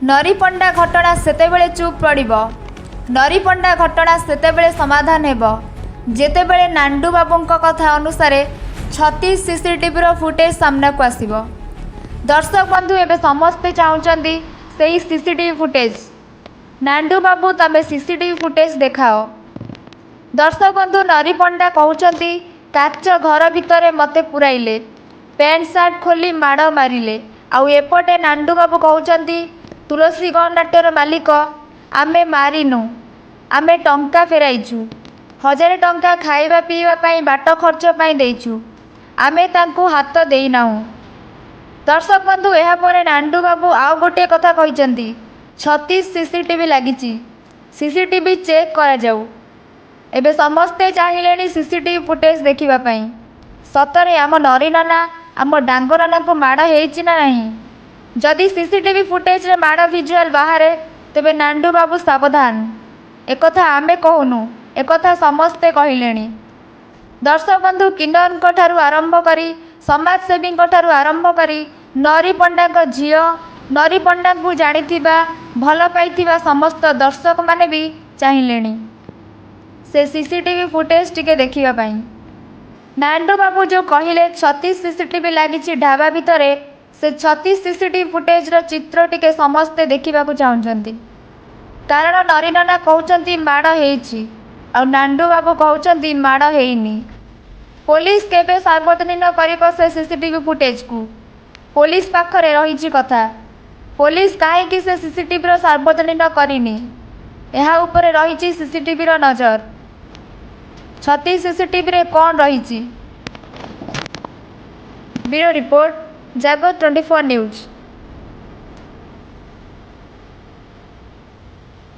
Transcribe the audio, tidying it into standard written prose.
नरीपंडा घटना सेतेबेले चुप पड़िबो। नरीपंडा घटना सेतेबेले समाधान हेबो जेतेबेले नांडू बाबूंको कथा अनुसार 36 सीसीटीवी फुटेज सामना को आसिबो। दर्शक बंधु एबे समस्ते चाहूचंदी सेही सीसीटीवी फुटेज। नांडू बाबू तमे सीसीटीवी फुटेज देखाओ। दर्शक बंधु नरीपंडा कहउचंदी काच घर भितर मते पुराइले, पैंट सार्ट खोली माड़ मारिले। आउ एपटे नांडू बाबू कहउचंदी तुलसी गणनाट्यर मालिक आमे मारिनु, आमे टंका फेराइछु, 1000 टंका खाइबा पीवा पाई बाट खर्च पाई देइछु, आमे तांकु हाथ देइनाहु। दर्शक बंधु एहा परे नांडू बाबू आउ गोटे कथा कहिचंदी 36 सीसीटीवी लागिची, सीसीटीवी चेक करा जाऊ। एबे समस्ते चाहिलेनी सीसीटीवी फुटेज देखिबा पाई। सतरे आम नरी नाना आम डांगर नाना को माड़ हेइची ना नहीं? जदि सीसीटीवी फुटेज रे माड़ विजुअल बाहरे तेबे नांडू बाबू सावधान। एकथा आमे कहूनु, एकथा समस्ते कहिलेनी। दर्शक बंधु किन्नर ठारू आरंभ करी समाजसेवी ठारू आरंभ करी नरीपंडा को झियो, नरीपंडा को जानिथिबा भल पाइथिबा समस्त दर्शक माने भी चाहिलेनी से सीसीटीवी फुटेज टिके देखिबा पाई। नांडू बाबू जो कहिले 36 सीसीटीवी लागिची ढाबा भितरे, से 36 सीसीटीवी फुटेज रो चित्र टिके समस्ते देखिबा को चाहुचंती। कारण नरी नाना कहउचंती माड़ हेइची आ नांडू बाबू कहउचंती माड़ हेइनी। पुलिस केबे सार्वजनिक करिबो से सीसीटीवी फुटेज को? पुलिस पाखरे रहिची कथा। पुलिस काहेकि से सीसीटीवी रो सार्वजनिक करिनी? एहा उपरे रहिची सीसीटीवी रो नजर। 36 सीसीटीवी रे कौन रहिची? ब्यूरो रिपोर्ट, जागो 24 न्यूज।